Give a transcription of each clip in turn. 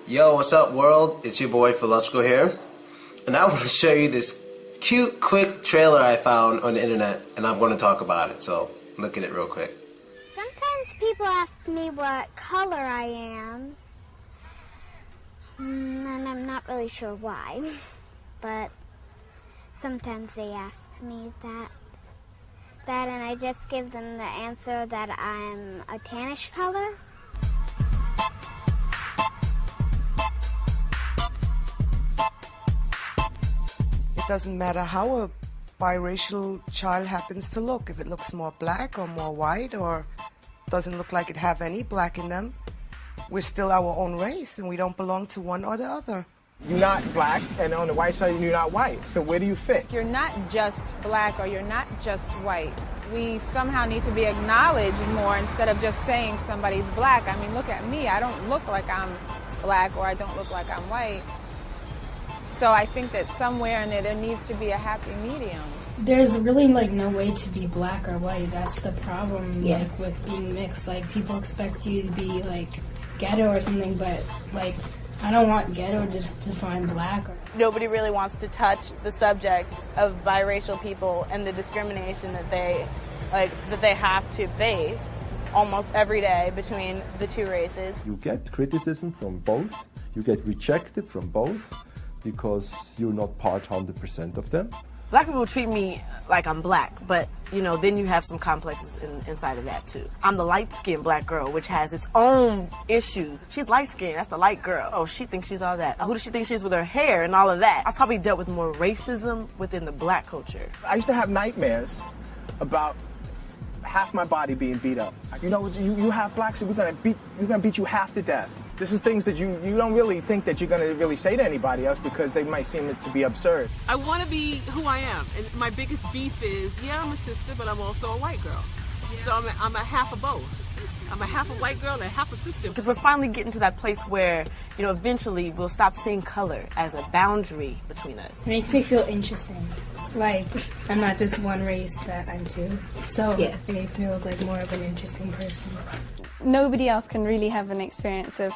Yo, what's up world? It's your boy Philological here, and I want to show you this cute, quick trailer I found on the internet, and I'm going to talk about it, so look at it real quick. Sometimes people ask me what color I am, and I'm not really sure why, but sometimes they ask me that, and I just give them the answer that I'm a tannish color. It doesn't matter how a biracial child happens to look. If it looks more black or more white or doesn't look like it have any black in them, we're still our own race and we don't belong to one or the other. You're not black, and on the white side you're not white. So where do you fit? You're not just black or you're not just white. We somehow need to be acknowledged more instead of just saying somebody's black. I mean, look at me. I don't look like I'm black or I don't look like I'm white. So I think that somewhere in there needs to be a happy medium. There's really no way to be black or white. That's the problem with being mixed. People expect you to be ghetto or something, but I don't want ghetto to define black. Nobody really wants to touch the subject of biracial people and the discrimination that they have to face almost every day between the two races. You get criticism from both. You get rejected from both because you're not part 100% of them. Black people treat me like I'm black, but then you have some complexes inside of that too. I'm the light-skinned black girl, which has its own issues. She's light-skinned, that's the light girl. Oh, she thinks she's all that. Who does she think she is with her hair and all of that? I've probably dealt with more racism within the black culture. I used to have nightmares about half my body being beat up. You have blacks, and we're gonna beat you half to death. This is things that you don't really think that you're gonna really say to anybody else because they might seem to be absurd. I want to be who I am, and my biggest beef is, I'm a sister, but I'm also a white girl. So I'm a half of both. I'm a half a white girl and a half a sister. Because we're finally getting to that place where, eventually we'll stop seeing color as a boundary between us. It makes me feel interesting. I'm not just one race that I'm two. So it makes me look like more of an interesting person. Nobody else can really have an experience of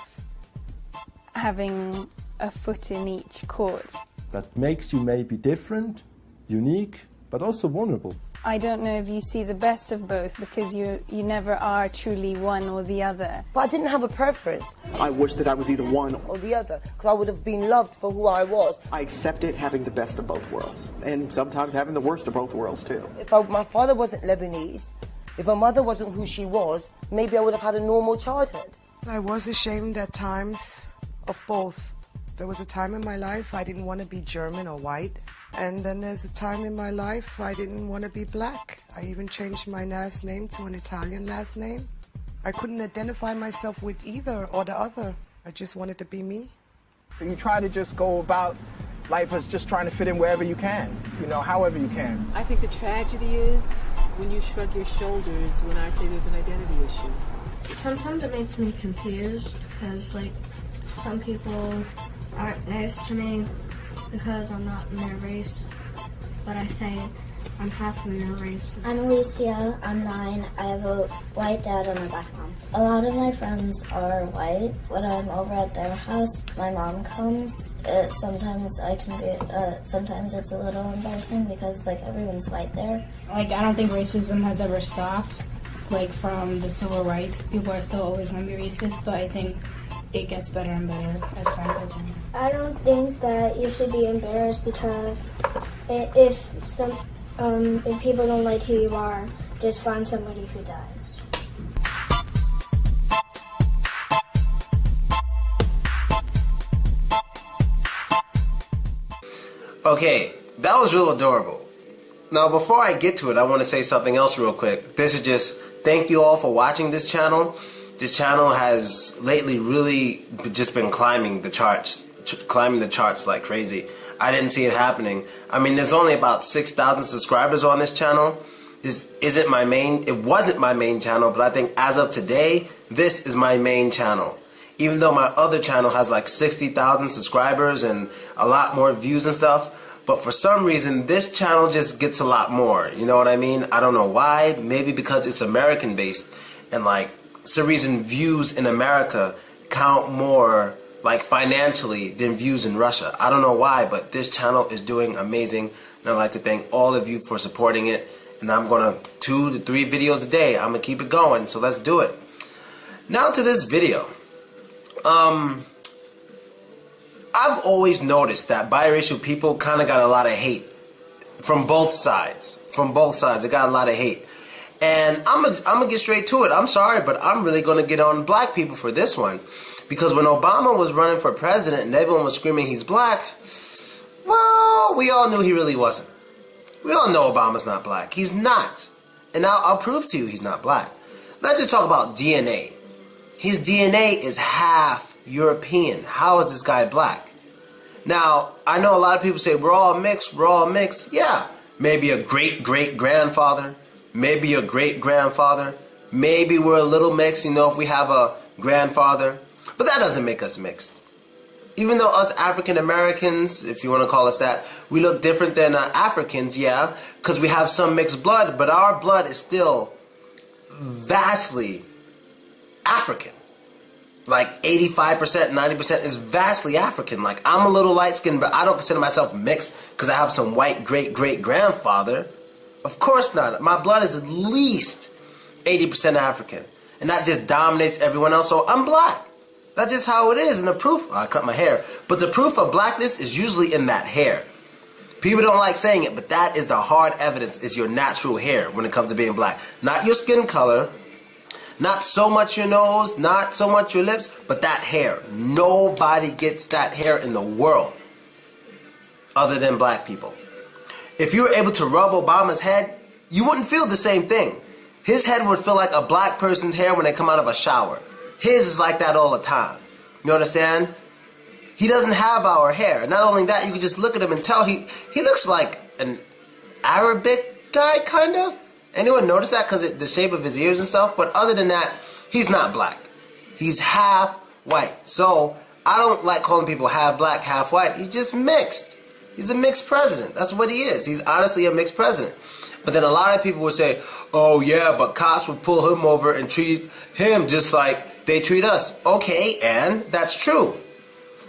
having a foot in each court. That makes you maybe different, unique, but also vulnerable. I don't know if you see the best of both because you never are truly one or the other. But I didn't have a preference. I wish that I was either one or the other because I would have been loved for who I was. I accepted having the best of both worlds and sometimes having the worst of both worlds too. If my father wasn't Lebanese, if my mother wasn't who she was, maybe I would have had a normal childhood. I was ashamed at times of both. There was a time in my life I didn't want to be German or white. And then there's a time in my life I didn't want to be black. I even changed my last name to an Italian last name. I couldn't identify myself with either or the other. I just wanted to be me. So you try to just go about life as just trying to fit in wherever you can, however you can. I think the tragedy is when you shrug your shoulders when I say there's an identity issue. Sometimes it makes me confused because, some people aren't nice to me because I'm not in their race, but I say I'm half in their race. I'm Alicia, I'm 9, I have a white dad and a black mom. A lot of my friends are white. When I'm over at their house, my mom comes. Sometimes sometimes it's a little embarrassing because everyone's white there. I don't think racism has ever stopped. From the civil rights, people are still always going to be racist, but I think it gets better and better as time goes on. I don't think that you should be embarrassed because if people don't like who you are, just find somebody who does. Okay, that was real adorable. Now before I get to it, I want to say something else real quick. This is just thank you all for watching this channel. This channel has lately really just been climbing the charts like crazy. I didn't see it happening. I mean, there's only about 6,000 subscribers on this channel. It wasn't my main channel, but I think as of today, this is my main channel. Even though my other channel has 60,000 subscribers and a lot more views and stuff, but for some reason, this channel just gets a lot more. You know what I mean? I don't know why. Maybe because it's American based and some reason views in America count more like financially, than views in Russia. I don't know why, but this channel is doing amazing. And I'd like to thank all of you for supporting it. And I'm going to 2 to 3 videos a day. I'm going to keep it going. So let's do it. Now to this video. I've always noticed that biracial people kind of got a lot of hate from both sides. From both sides, they got a lot of hate. And I'm gonna get straight to it. I'm sorry, but I'm really gonna get on black people for this one. Because when Obama was running for president and everyone was screaming he's black, well, we all knew he really wasn't. We all know Obama's not black. He's not. And I'll prove to you he's not black. Let's just talk about DNA. His DNA is half European. How is this guy black? Now, I know a lot of people say we're all mixed, we're all mixed. Yeah, maybe a great-great-grandfather, maybe a great-grandfather, maybe we're a little mixed, you know, if we have a grandfather. But that doesn't make us mixed. Even though us African Americans, if you want to call us that, we look different than Africans, yeah, because we have some mixed blood, but our blood is still vastly African. Like 85%, 90% is vastly African. Like, I'm a little light-skinned, but I don't consider myself mixed because I have some white great-great-grandfather. Of course not. My blood is at least 80% African. And that just dominates everyone else, so I'm black. That's just how it is. And the proof, I cut my hair, but the proof of blackness is usually in that hair. People don't like saying it, but that is the hard evidence, is your natural hair when it comes to being black. Not your skin color, not so much your nose, not so much your lips, but that hair. Nobody gets that hair in the world other than black people. If you were able to rub Obama's head, you wouldn't feel the same thing. His head would feel like a black person's hair when they come out of a shower. His is like that all the time. You understand? He doesn't have our hair. Not only that, you can just look at him and tell he looks like an Arabic guy, kind of. Anyone notice that because of the shape of his ears and stuff? But other than that, he's not black. He's half white. So I don't like calling people half black, half white. He's just mixed. He's a mixed president. That's what he is. He's honestly a mixed president. But then a lot of people would say, oh yeah, but cops would pull him over and treat him just like they treat us. Okay, and that's true.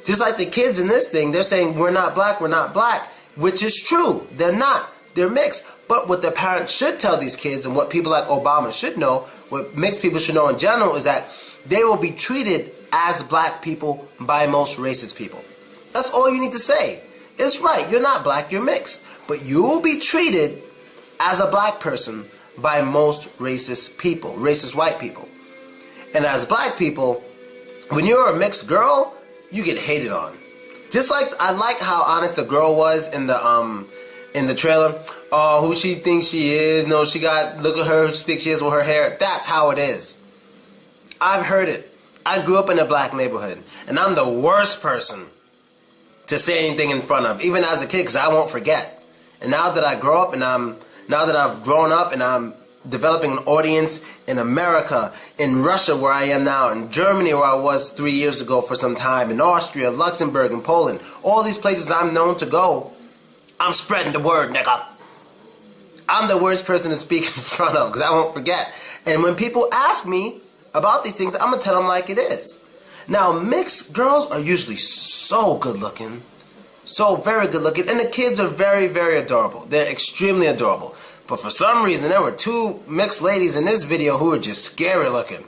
Just like the kids in this thing, they're saying we're not black, which is true. They're not. They're mixed. But what their parents should tell these kids, and what people like Obama should know, what mixed people should know in general, is that they will be treated as black people by most racist people. That's all you need to say. It's right, you're not black, you're mixed. But you will be treated as a black person by most racist people, racist white people. And as black people, when you're a mixed girl, you get hated on. Just like, I like how honest the girl was in the trailer. Oh, who she thinks she is. No, she got, look at her, who she thinks she is with her hair. That's how it is. I've heard it. I grew up in a black neighborhood, and I'm the worst person to say anything in front of, even as a kid, because I won't forget. And now that I grow up, and now that I've grown up, and I'm developing an audience in America, in Russia where I am now, in Germany where I was 3 years ago for some time, in Austria, Luxembourg, and Poland, all these places I'm known to go, I'm spreading the word, nigga. I'm the worst person to speak in front of because I won't forget. And when people ask me about these things, I'm going to tell them like it is. Now, mixed girls are usually so good looking. So very good looking. And the kids are very, very adorable. They're extremely adorable. But for some reason, there were 2 mixed ladies in this video who were just scary looking.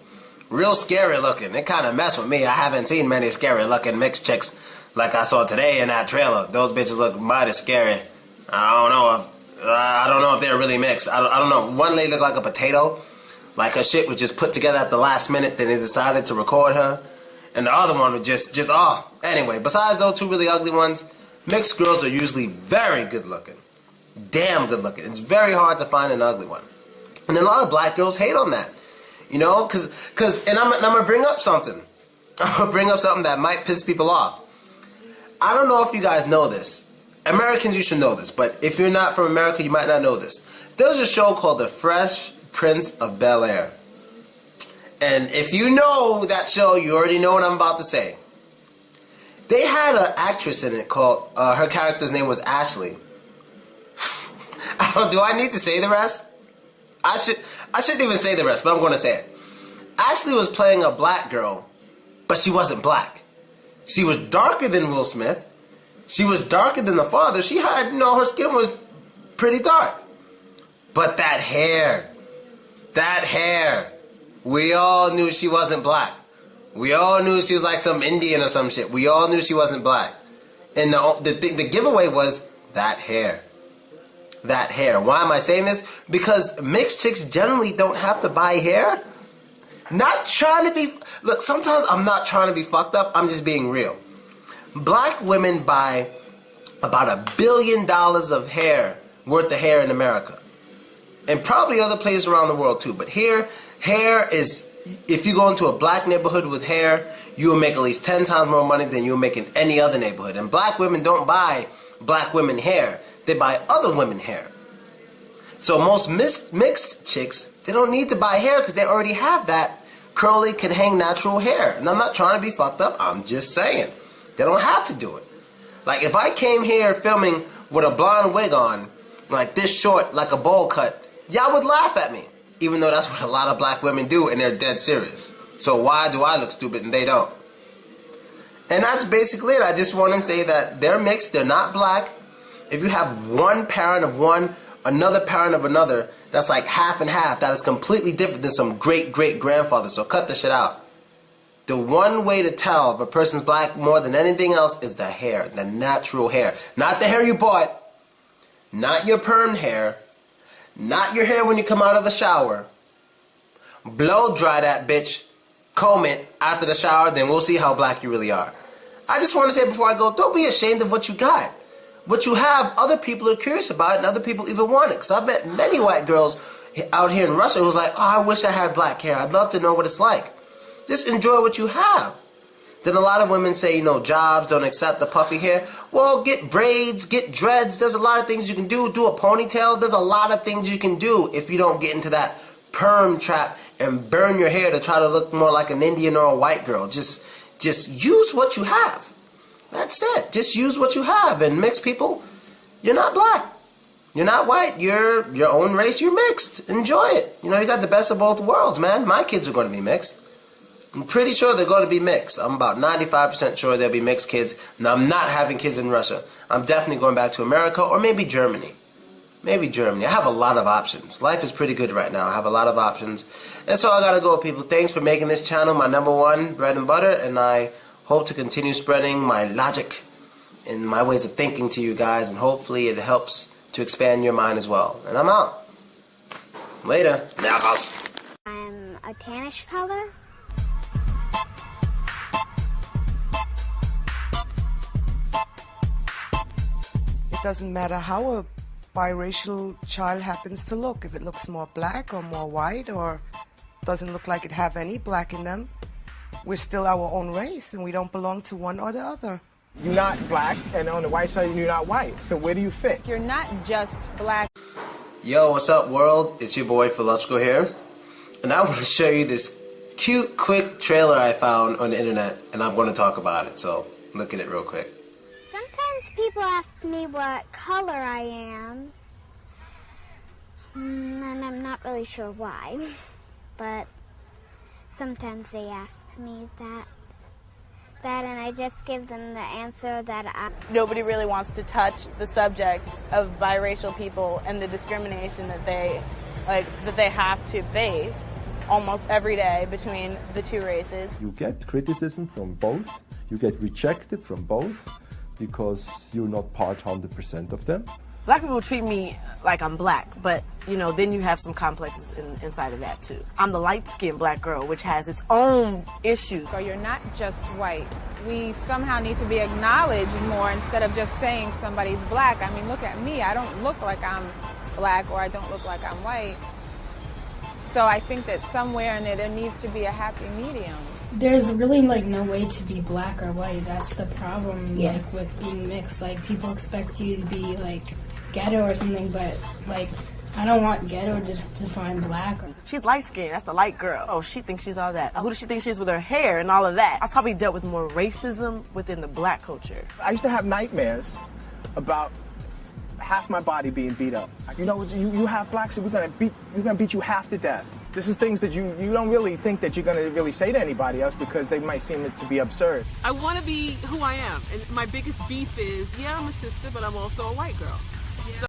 Real scary looking. They kind of mess with me. I haven't seen many scary looking mixed chicks like I saw today in that trailer. Those bitches look mighty scary. I don't know if they're really mixed. I don't know. One lady looked like a potato. Like her shit was just put together at the last minute. Then they decided to record her. And the other one was just oh. Anyway, besides those 2 really ugly ones, mixed girls are usually very good looking. Damn good looking. It's very hard to find an ugly one. And a lot of black girls hate on that. You know, and I'm going to bring up something. I'm going to bring up something that might piss people off. I don't know if you guys know this. Americans, you should know this, but if you're not from America, you might not know this. There was a show called The Fresh Prince of Bel-Air. And if you know that show, you already know what I'm about to say. They had an actress in it called, her character's name was Ashley. Do I need to say the rest? I shouldn't even say the rest, but I'm going to say it. Ashley was playing a black girl, but she wasn't black. She was darker than Will Smith. She was darker than the father. She had, her skin was pretty dark. But that hair, we all knew she wasn't black. We all knew she was like some Indian or some shit. We all knew she wasn't black. And the giveaway was that hair. That hair. Why am I saying this? Because mixed chicks generally don't have to buy hair. Not trying to be... Look, sometimes I'm not trying to be fucked up. I'm just being real. Black women buy about $1 billion of hair, worth of hair in America. And probably other places around the world too. But here, hair is... If you go into a black neighborhood with hair, you will make at least 10 times more money than you will make in any other neighborhood. And black women don't buy black women hair. They buy other women hair. So most mixed chicks, they don't need to buy hair because they already have that curly, can hang natural hair. And I'm not trying to be fucked up. I'm just saying. They don't have to do it. Like if I came here filming with a blonde wig on, like this short, like a bowl cut, y'all would laugh at me. Even though that's what a lot of black women do and they're dead serious. So why do I look stupid and they don't? And that's basically it. I just want to say that they're mixed, they're not black. If you have one parent of one, another parent of another, that's like half and half. That is completely different than some great-great-grandfather. So cut the shit out. The one way to tell if a person's black more than anything else is the hair, the natural hair. Not the hair you bought, not your permed hair, not your hair when you come out of a shower. Blow dry that bitch, comb it after the shower, then we'll see how black you really are. I just want to say before I go, don't be ashamed of what you got. What you have, other people are curious about it, and other people even want it. Because I've met many white girls out here in Russia who was like, oh, I wish I had black hair. I'd love to know what it's like. Just enjoy what you have. Then a lot of women say, jobs don't accept the puffy hair. Well, get braids, get dreads. There's a lot of things you can do. Do a ponytail. There's a lot of things you can do if you don't get into that perm trap and burn your hair to try to look more like an Indian or a white girl. Just use what you have. That's it. Just use what you have. And mixed people, you're not black. You're not white. You're your own race. You're mixed. Enjoy it. You got the best of both worlds, man. My kids are going to be mixed. I'm pretty sure they're going to be mixed. I'm about 95% sure they'll be mixed kids. Now, I'm not having kids in Russia. I'm definitely going back to America or maybe Germany. Maybe Germany. I have a lot of options. Life is pretty good right now. I have a lot of options. And so I got to go, people. Thanks for making this channel my #1 bread and butter. And I hope to continue spreading my logic and my ways of thinking to you guys. And hopefully it helps to expand your mind as well. And I'm out. Later. I'm a tannish color. It doesn't matter how a biracial child happens to look. If it looks more black or more white or doesn't look like it have any black in them, we're still our own race and we don't belong to one or the other. You're not black, and on the white side, you're not white. So where do you fit? You're not just black. Yo, what's up, world? It's your boy, Philological here. And I want to show you this cute, quick trailer I found on the internet, and I'm going to talk about it. So look at it real quick. Sometimes people ask me what color I am, and I'm not really sure why, but sometimes they ask me that, and I just give them the answer that Nobody really wants to touch the subject of biracial people and the discrimination that they have to face almost every day between the two races. You get criticism from both, you get rejected from both, because you're not part 100% of them. Black people treat me like I'm black, but, then you have some complexes inside of that, too. I'm the light-skinned black girl, which has its own issues. Or you're not just white. We somehow need to be acknowledged more instead of just saying somebody's black. I mean, look at me. I don't look like I'm black or I don't look like I'm white. So I think that somewhere in there needs to be a happy medium. There's really no way to be black or white. That's the problem with being mixed. People expect you to be ghetto or something, but I don't want ghetto to define black. She's light-skinned, that's the light girl. Oh, she thinks she's all that. Who does she think she is with her hair and all of that? I've probably dealt with more racism within the black culture. I used to have nightmares about half my body being beat up. You have black, so we're gonna beat you half to death. This is things that you don't really think that you're going to really say to anybody else because they might seem to be absurd. I want to be who I am. And my biggest beef is, yeah, I'm a sister, but I'm also a white girl. So